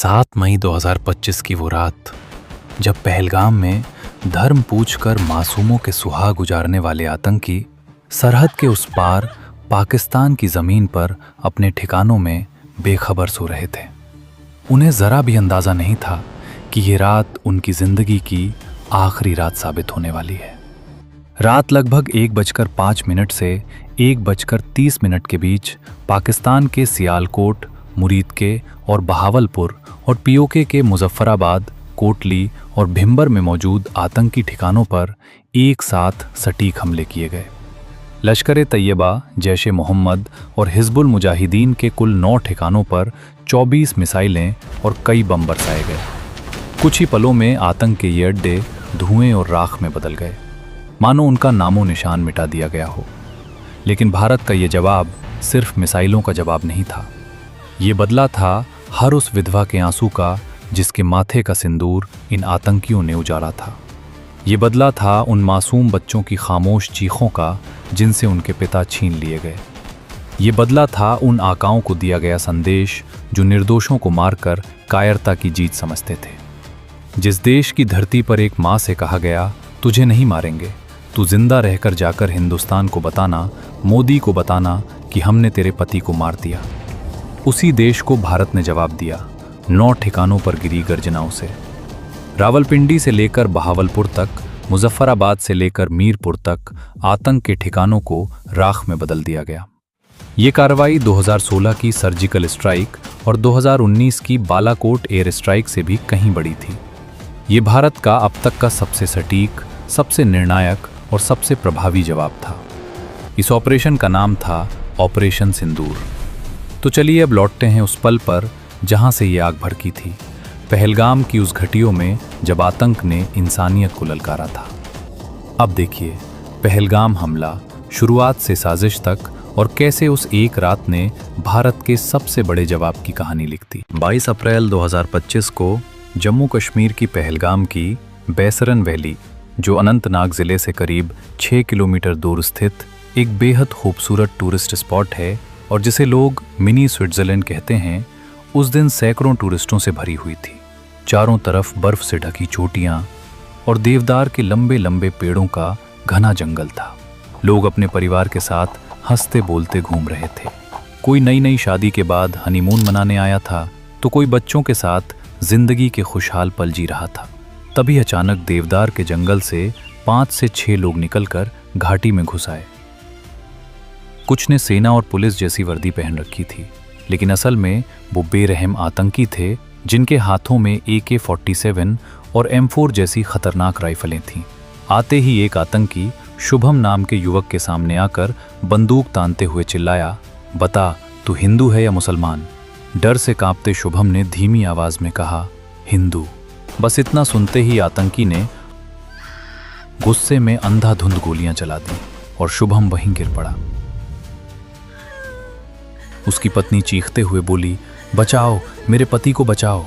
7 मई 2025 की वो रात, जब पहलगाम में धर्म पूछकर मासूमों के सुहाग गुजारने वाले आतंकी सरहद के उस पार पाकिस्तान की ज़मीन पर अपने ठिकानों में बेखबर सो रहे थे। उन्हें ज़रा भी अंदाज़ा नहीं था कि ये रात उनकी ज़िंदगी की आखिरी रात साबित होने वाली है। रात लगभग 1:05 से 1:30 के बीच पाकिस्तान के सियालकोट, मुरीद के और बहावलपुर और पीओके के मुजफ्फराबाद, कोटली और भिंबर में मौजूद आतंकी ठिकानों पर एक साथ सटीक हमले किए गए। लश्कर-ए-तैयबा, जैश-ए-मोहम्मद और हिजबुल मुजाहिदीन के कुल 9 ठिकानों पर 24 मिसाइलें और कई बम बरसाए गए। कुछ ही पलों में आतंक के ये अड्डे धुएं और राख में बदल गए, मानो उनका नामो निशान मिटा दिया गया हो। लेकिन भारत का ये जवाब सिर्फ मिसाइलों का जवाब नहीं था। ये बदला था हर उस विधवा के आंसू का जिसके माथे का सिंदूर इन आतंकियों ने उजाड़ा था। ये बदला था उन मासूम बच्चों की खामोश चीखों का जिनसे उनके पिता छीन लिए गए। ये बदला था उन आकाओं को दिया गया संदेश जो निर्दोषों को मारकर कायरता की जीत समझते थे। जिस देश की धरती पर एक माँ से कहा गया, तुझे नहीं मारेंगे, तू जिंदा रहकर जाकर हिंदुस्तान को बताना, मोदी को बताना कि हमने तेरे पति को मार दिया। उसी देश को भारत ने जवाब दिया, 9 ठिकानों पर गिरी गर्जनाओं से। रावलपिंडी से लेकर बहावलपुर तक, मुजफ्फराबाद से लेकर मीरपुर तक आतंक के ठिकानों को राख में बदल दिया गया। ये कार्रवाई 2016 की सर्जिकल स्ट्राइक और 2019 की बालाकोट एयर स्ट्राइक से भी कहीं बड़ी थी। ये भारत का अब तक का सबसे सटीक, सबसे निर्णायक और सबसे प्रभावी जवाब था। इस ऑपरेशन का नाम था ऑपरेशन सिंदूर। तो चलिए अब लौटते हैं उस पल पर जहां से ये आग भड़की थी, पहलगाम की उस घटियों में जब आतंक ने इंसानियत को ललकारा था। अब देखिए पहलगाम हमला, शुरुआत से साजिश तक, और कैसे उस एक रात ने भारत के सबसे बड़े जवाब की कहानी लिख दी। 22 अप्रैल 2025 को जम्मू कश्मीर की पहलगाम की बैसरन वैली, जो अनंतनाग ज़िले से करीब 6 किलोमीटर दूर स्थित एक बेहद खूबसूरत टूरिस्ट स्पॉट है और जिसे लोग मिनी स्विट्ज़रलैंड कहते हैं, उस दिन सैकड़ों टूरिस्टों से भरी हुई थी। चारों तरफ बर्फ से ढकी चोटियां और देवदार के लंबे लंबे पेड़ों का घना जंगल था। लोग अपने परिवार के साथ हंसते बोलते घूम रहे थे। कोई नई नई शादी के बाद हनीमून मनाने आया था, तो कोई बच्चों के साथ जिंदगी के खुशहाल पल जी रहा था। तभी अचानक देवदार के जंगल से 5 से 6 लोग निकलकर घाटी में घुस आए। कुछ ने सेना और पुलिस जैसी वर्दी पहन रखी थी, लेकिन असल में वो बेरहम आतंकी थे जिनके हाथों में AK-47 और M4 जैसी खतरनाक राइफलें थीं। आते ही एक आतंकी शुभम नाम के युवक के सामने आकर बंदूक तानते हुए चिल्लाया, बता तू हिंदू है या मुसलमान? डर से कांपते शुभम ने धीमी आवाज में कहा, हिंदू। बस इतना सुनते ही आतंकी ने गुस्से में अंधाधुंध गोलियां चला दी और शुभम वहीं गिर पड़ा। उसकी पत्नी चीखते हुए बोली, बचाओ, मेरे पति को बचाओ।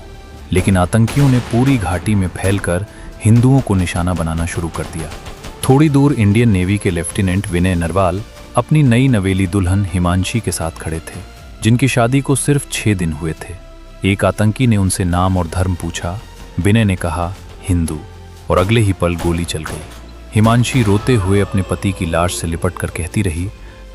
लेकिन आतंकियों ने पूरी घाटी में फैलकर हिंदुओं को निशाना बनाना शुरू कर दिया। थोड़ी दूर इंडियन नेवी के लेफ्टिनेंट विनय नरवाल अपनी नई नवेली दुल्हन हिमांशी के साथ खड़े थे, जिनकी शादी को सिर्फ 6 दिन हुए थे। एक आतंकी ने उनसे नाम और धर्म पूछा। विनय ने कहा, हिंदू, और अगले ही पल गोली चल गई। हिमांशी रोते हुए अपने पति की लाश से लिपट कर कहती रही,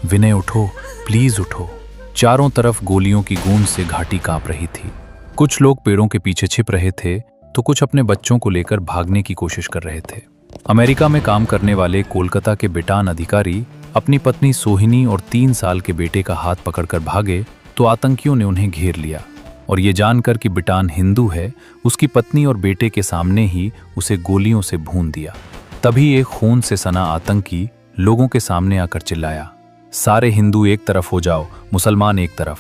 विनय उठो, प्लीज उठो। चारों तरफ गोलियों की गूंज से घाटी कांप रही थी। कुछ लोग पेड़ों के पीछे छिप रहे थे, तो कुछ अपने बच्चों को लेकर भागने की कोशिश कर रहे थे। अमेरिका में काम करने वाले कोलकाता के बिटान अधिकारी अपनी पत्नी सोहिनी और 3 साल के बेटे का हाथ पकड़कर भागे, तो आतंकियों ने उन्हें घेर लिया और ये जानकर कि बिटान हिंदू है, उसकी पत्नी और बेटे के सामने ही उसे गोलियों से भून दिया। तभी एक खून से सना आतंकी लोगों के सामने आकर चिल्लाया, सारे हिंदू एक तरफ हो जाओ, मुसलमान एक तरफ।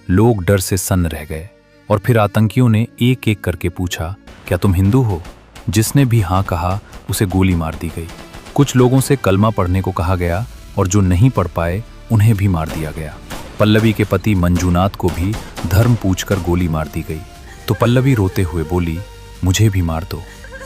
लोग डर से सन्न रह गए और फिर आतंकियों ने एक एक करके पूछा, क्या तुम हिंदू हो? जिसने भी हाँ कहा उसे गोली मार दी गई। कुछ लोगों से कलमा पढ़ने को कहा गया और जो नहीं पढ़ पाए उन्हें भी मार दिया गया। पल्लवी के पति मंजूनाथ को भी धर्म पूछकर गोली मार दी गई। तो पल्लवी रोते हुए बोली, मुझे भी मार दो,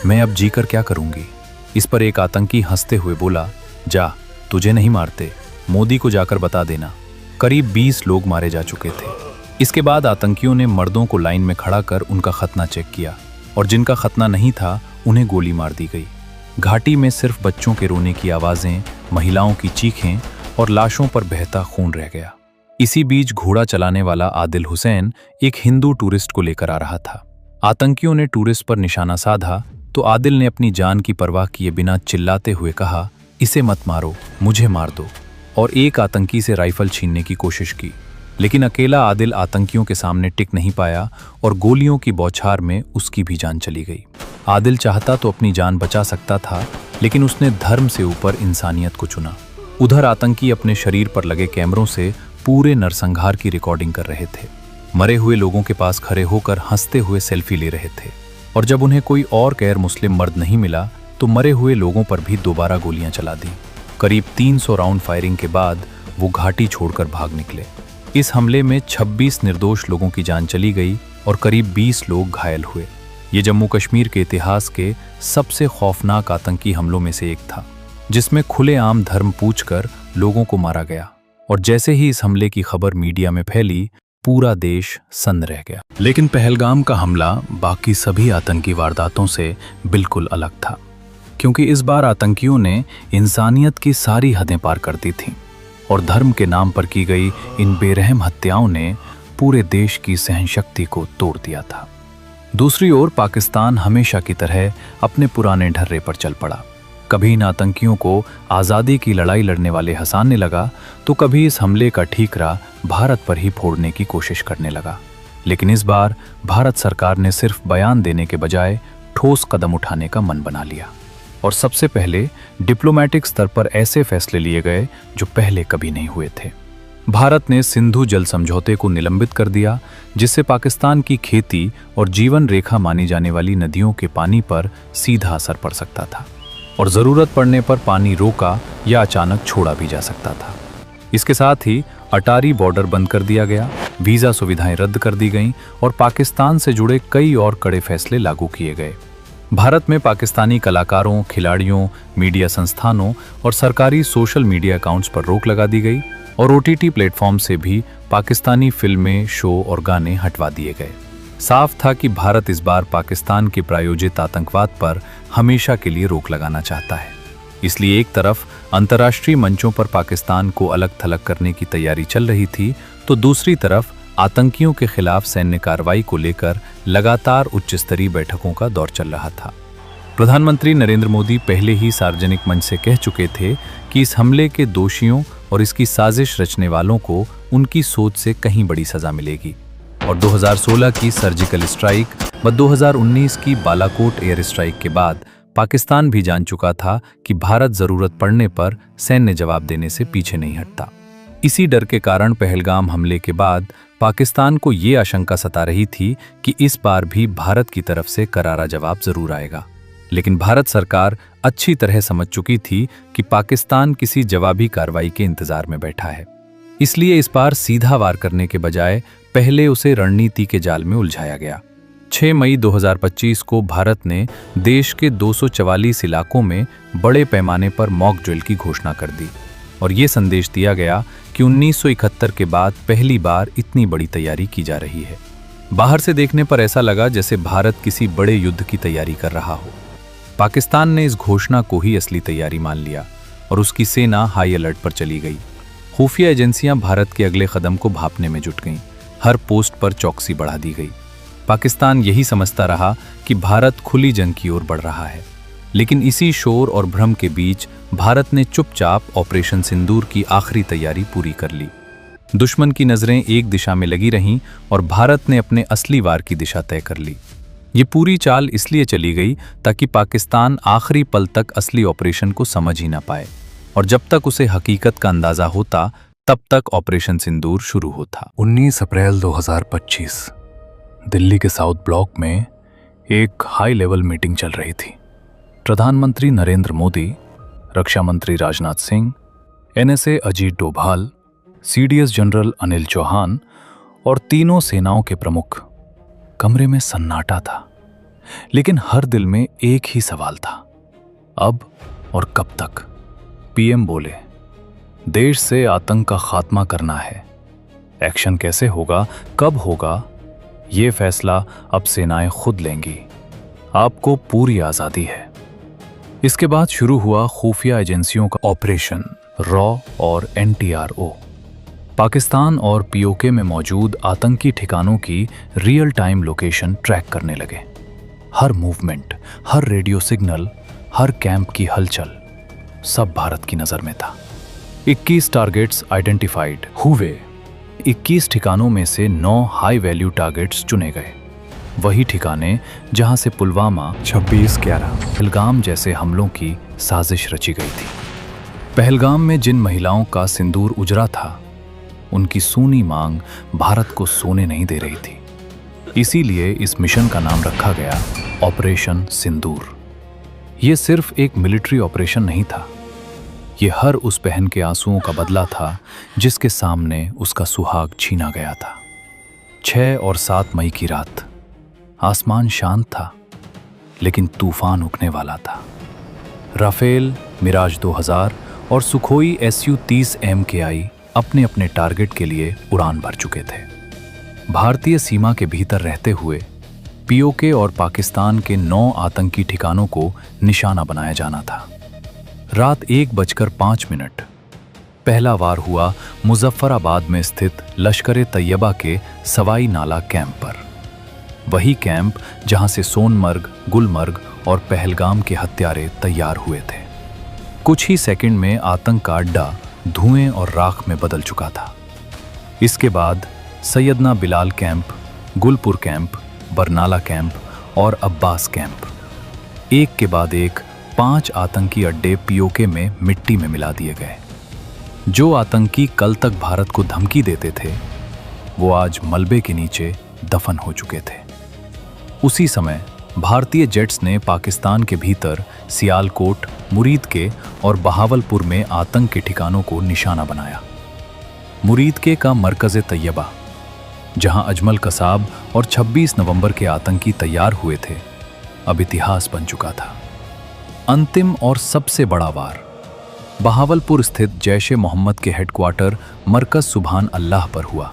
मैं अब जीकर क्या करूंगी? इस पर एक आतंकी हंसते हुए बोला, जा, तुझे नहीं मारते, मोदी को जाकर बता देना। करीब 20 लोग मारे जा चुके थे। इसके बाद आतंकियों ने मर्दों को लाइन में खड़ा कर उनका खतना चेक किया और जिनका खतना नहीं था उन्हें गोली मार दी गई। घाटी में सिर्फ बच्चों के रोने की आवाजें, महिलाओं की चीखें और लाशों पर बहता खून रह गया। इसी बीच घोड़ा चलाने वाला आदिल हुसैन एक हिंदू टूरिस्ट को लेकर आ रहा था। आतंकियों ने टूरिस्ट पर निशाना साधा तो आदिल ने अपनी जान की परवाह किए बिना चिल्लाते हुए कहा, इसे मत मारो, मुझे मार दो, और एक आतंकी से राइफल छीनने की कोशिश की। लेकिन अकेला आदिल आतंकियों के सामने टिक नहीं पाया और गोलियों की बौछार में उसकी भी जान चली गई। आदिल चाहता तो अपनी जान बचा सकता था, लेकिन उसने धर्म से ऊपर इंसानियत को चुना। उधर आतंकी अपने शरीर पर लगे कैमरों से पूरे नरसंहार की रिकॉर्डिंग कर रहे थे। मरे हुए लोगों के पास खड़े होकर हंसते हुए सेल्फी ले रहे थे और जब उन्हें कोई और गैर मुस्लिम मर्द नहीं मिला तो मरे हुए लोगों पर भी दोबारा गोलियां चला दी। करीब 300 राउंड फायरिंग के बाद वो घाटी छोड़कर भाग निकले। इस हमले में 26 निर्दोष लोगों की जान चली गई और करीब 20 लोग घायल हुए। ये जम्मू कश्मीर के इतिहास के सबसे खौफनाक आतंकी हमलों में से एक था, जिसमें खुलेआम धर्म पूछकर लोगों को मारा गया। और जैसे ही इस हमले की खबर मीडिया में फैली, पूरा देश सन्न रह गया। लेकिन पहलगाम का हमला बाकी सभी आतंकी वारदातों से बिल्कुल अलग था, क्योंकि इस बार आतंकियों ने इंसानियत की सारी हदें पार कर दी थीं और धर्म के नाम पर की गई इन बेरहम हत्याओं ने पूरे देश की सहनशक्ति को तोड़ दिया था। दूसरी ओर पाकिस्तान हमेशा की तरह अपने पुराने ढर्रे पर चल पड़ा। कभी इन आतंकियों को आज़ादी की लड़ाई लड़ने वाले हंसाने लगा तो कभी इस हमले का ठीकरा भारत पर ही फोड़ने की कोशिश करने लगा। लेकिन इस बार भारत सरकार ने सिर्फ बयान देने के बजाय ठोस कदम उठाने का मन बना लिया और सबसे पहले डिप्लोमेटिक स्तर पर ऐसे फैसले लिए गए जो पहले कभी नहीं हुए थे। भारत ने सिंधु जल समझौते को निलंबित कर दिया, जिससे पाकिस्तान की खेती और जीवन रेखा मानी जाने वाली नदियों के पानी पर सीधा असर पड़ सकता था और ज़रूरत पड़ने पर पानी रोका या अचानक छोड़ा भी जा सकता था। इसके साथ ही अटारी बॉर्डर बंद कर दिया गया, वीज़ा सुविधाएं रद्द कर दी गईं और पाकिस्तान से जुड़े कई और कड़े फैसले लागू किए गए। भारत में पाकिस्तानी कलाकारों, खिलाड़ियों, मीडिया संस्थानों और सरकारी सोशल मीडिया अकाउंट्स पर रोक लगा दी गई और OTT प्लेटफॉर्म से भी पाकिस्तानी फिल्में, शो और गाने हटवा दिए गए। साफ था कि भारत इस बार पाकिस्तान के प्रायोजित आतंकवाद पर हमेशा के लिए रोक लगाना चाहता है। इसलिए एक तरफ अंतर्राष्ट्रीय मंचों पर पाकिस्तान को अलग थलग करने की तैयारी चल रही थी, तो दूसरी तरफ आतंकियों के खिलाफ सैन्य कार्रवाई को लेकर लगातार उच्च स्तरीय बैठकों का दौर चल रहा था। प्रधानमंत्री नरेंद्र मोदी पहले ही सार्वजनिक मंच से कह चुके थे कि इस हमले के दोषियों और इसकी साजिश रचने वालों को उनकी सोच से कहीं बड़ी सजा मिलेगी। और 2016 की सर्जिकल स्ट्राइक व 2019 की बालाकोट एयर स्ट्राइक के बाद पाकिस्तान भी जान चुका था कि भारत जरूरत पड़ने पर सैन्य जवाब देने से पीछे नहीं हटता। इसी डर के कारण पहलगाम हमले के बाद पाकिस्तान को ये आशंका सता रही थी कि इस बार भी भारत की तरफ से करारा जवाब जरूर आएगा। लेकिन भारत सरकार अच्छी तरह समझ चुकी थी कि पाकिस्तान किसी जवाबी कार्रवाई के इंतजार में बैठा है। इसलिए इस बार सीधा वार करने के बजाय पहले उसे रणनीति के जाल में उलझाया गया। 6 मई 2025 को भारत ने देश के 244 इलाकों में बड़े पैमाने पर मॉक ड्रिल की घोषणा कर दी और ये संदेश दिया गया कि 1971 के बाद पहली बार इतनी बड़ी तैयारी की जा रही है। बाहर से देखने पर ऐसा लगा जैसे भारत किसी बड़े युद्ध की तैयारी कर रहा हो। पाकिस्तान ने इस घोषणा को ही असली तैयारी मान लिया और उसकी सेना हाई अलर्ट पर चली गई। खुफिया एजेंसियां भारत के अगले कदम को भांपने में जुट गईं। हर पोस्ट पर चौकसी बढ़ा दी गई। पाकिस्तान यही समझता रहा कि भारत खुली जंग की ओर बढ़ रहा है। लेकिन इसी शोर और भ्रम के बीच भारत ने चुपचाप ऑपरेशन सिंदूर की आखिरी तैयारी पूरी कर ली। दुश्मन की नजरें एक दिशा में लगी रहीं और भारत ने अपने असली वार की दिशा तय कर ली। ये पूरी चाल इसलिए चली गई ताकि पाकिस्तान आखिरी पल तक असली ऑपरेशन को समझ ही ना पाए और जब तक उसे हकीकत का अंदाजा होता तब तक ऑपरेशन सिंदूर शुरू होता। 19 अप्रैल 2025 दिल्ली के साउथ ब्लॉक में एक हाई लेवल मीटिंग चल रही थी। प्रधानमंत्री नरेंद्र मोदी, रक्षा मंत्री Rajnath Singh, NSA Ajit Doval, CDS general Anil Chauhan और तीनों सेनाओं के प्रमुख। कमरे में सन्नाटा था, लेकिन हर दिल में एक ही सवाल था, अब और कब तक। PM बोले, देश से आतंक का खात्मा करना है एक्शन कैसे होगा, कब होगा, ये फैसला अब सेनाएं खुद लेंगी। आपको पूरी आज़ादी है। इसके बाद शुरू हुआ खुफिया एजेंसियों का ऑपरेशन रॉ और NTRO। पाकिस्तान और POK में मौजूद आतंकी ठिकानों की रियल टाइम लोकेशन ट्रैक करने लगे। हर मूवमेंट, हर रेडियो सिग्नल, हर कैंप की हलचल, सब भारत की नज़र में था। 21 टारगेट्स आइडेंटिफाइड हुए। 21 ठिकानों में से 9 हाई वैल्यू टारगेट्स चुने गए, वही ठिकाने जहां से पुलवामा 26/11 पहलगाम जैसे हमलों की साजिश रची गई थी। पहलगाम में जिन महिलाओं का सिंदूर उजरा था, उनकी सूनी मांग भारत को सोने नहीं दे रही थी। इसीलिए इस मिशन का नाम रखा गया ऑपरेशन सिंदूर। ये सिर्फ एक मिलिट्री ऑपरेशन नहीं था, ये हर उस बहन के आंसुओं का बदला था जिसके सामने उसका सुहाग छीना गया था। 6 और 7 मई की रात आसमान शांत था, लेकिन तूफान उगने वाला था। राफेल, मिराज 2000 और सुखोई Su-30 MKI अपने अपने टारगेट के लिए उड़ान भर चुके थे। भारतीय सीमा के भीतर रहते हुए POK और पाकिस्तान के 9 आतंकी ठिकानों को निशाना बनाया जाना था। रात 1:05 पहला वार हुआ मुजफ्फराबाद में स्थित लश्कर-ए-तैयबा के सवाई नाला कैंप पर। वही कैंप जहां से सोनमर्ग, गुलमर्ग और पहलगाम के हत्यारे तैयार हुए थे। कुछ ही सेकंड में आतंक का अड्डा धुएं और राख में बदल चुका था। इसके बाद Syedna Bilal camp, Gulpur camp, Barnala camp और अब्बास कैंप, एक के बाद एक 5 आतंकी अड्डे POK में मिट्टी में मिला दिए गए। जो आतंकी कल तक भारत को धमकी देते थे, वो आज मलबे के नीचे दफन हो चुके थे। उसी समय भारतीय जेट्स ने पाकिस्तान के भीतर सियालकोट, मुरीदके और बहावलपुर में आतंक के ठिकानों को निशाना बनाया। मुरीदके का मरकज़-ए-तैयबा, जहां अजमल कसाब और 26 नवंबर के आतंकी तैयार हुए थे, अब इतिहास बन चुका था। अंतिम और सबसे बड़ा वार बहावलपुर स्थित जैश-ए-मोहम्मद के हेडक्वार्टर मरकज सुभान अल्लाह पर हुआ।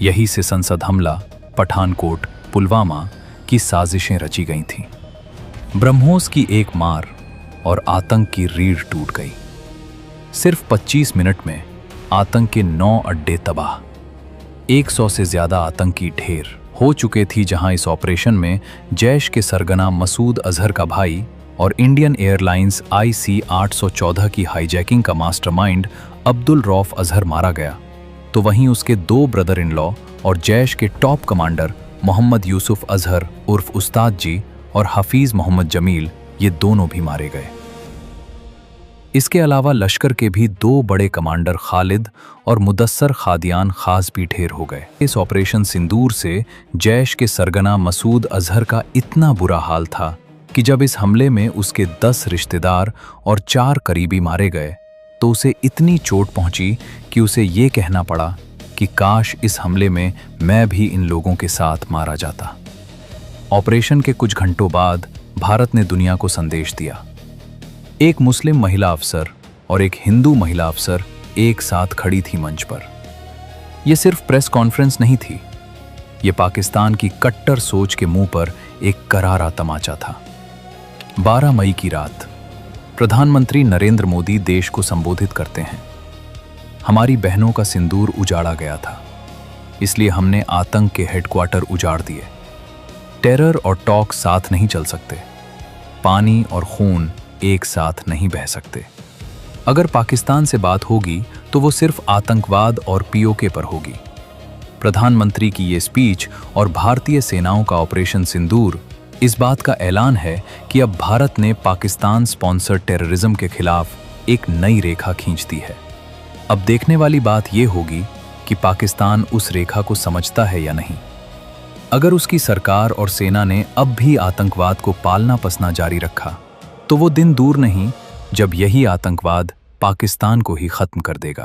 यही से संसद हमला, पठानकोट, पुलवामा की साजिशें रची गई थीं। ब्रह्मोस की एक मार और आतंक की रीढ़ टूट गई। सिर्फ 25 मिनट में आतंक के 9 अड्डे तबाह, 100 से ज्यादा आतंकी ढेर हो चुके थी। जहां इस ऑपरेशन में जैश के सरगना मसूद अजहर का भाई और इंडियन एयरलाइंस IC-814 की हाईजैकिंग का मास्टरमाइंड अब्दुल रौफ अजहर मारा गया, तो वहीं उसके 2 ब्रदर इन लॉ और जैश के टॉप कमांडर मोहम्मद यूसुफ अजहर उर्फ उस्ताद जी और हफीज मोहम्मद जमील, ये दोनों भी मारे गए। इसके अलावा लश्कर के भी 2 बड़े कमांडर खालिद और मुदस्सर खादियान खास भी ढेर हो गए। इस ऑपरेशन सिंदूर से जैश के सरगना मसूद अजहर का इतना बुरा हाल था कि जब इस हमले में उसके 10 रिश्तेदार और 4 करीबी मारे गए, तो उसे इतनी चोट पहुंची कि उसे ये कहना पड़ा कि काश इस हमले में मैं भी इन लोगों के साथ मारा जाता। ऑपरेशन के कुछ घंटों बाद भारत ने दुनिया को संदेश दिया। एक मुस्लिम महिला अफसर और एक हिंदू महिला अफसर एक साथ खड़ी थी मंच पर। यह सिर्फ प्रेस कॉन्फ्रेंस नहीं थी, यह पाकिस्तान की कट्टर सोच के मुंह पर एक करारा तमाचा था। 12 मई की रात प्रधानमंत्री नरेंद्र मोदी देश को संबोधित करते हैं। हमारी बहनों का सिंदूर उजाड़ा गया था, इसलिए हमने आतंक के हेडक्वार्टर उजाड़ दिए। टेरर और टॉक साथ नहीं चल सकते, पानी और खून एक साथ नहीं बह सकते। अगर पाकिस्तान से बात होगी तो वो सिर्फ आतंकवाद और POK पर होगी। प्रधानमंत्री की ये स्पीच और भारतीय सेनाओं का ऑपरेशन सिंदूर इस बात का ऐलान है कि अब भारत ने पाकिस्तान स्पॉन्सर्ड टेररिज्म के खिलाफ एक नई रेखा खींच दी है। अब देखने वाली बात यह होगी कि पाकिस्तान उस रेखा को समझता है या नहीं। अगर उसकी सरकार और सेना ने अब भी आतंकवाद को पालना पसना जारी रखा, तो वो दिन दूर नहीं जब यही आतंकवाद पाकिस्तान को ही खत्म कर देगा।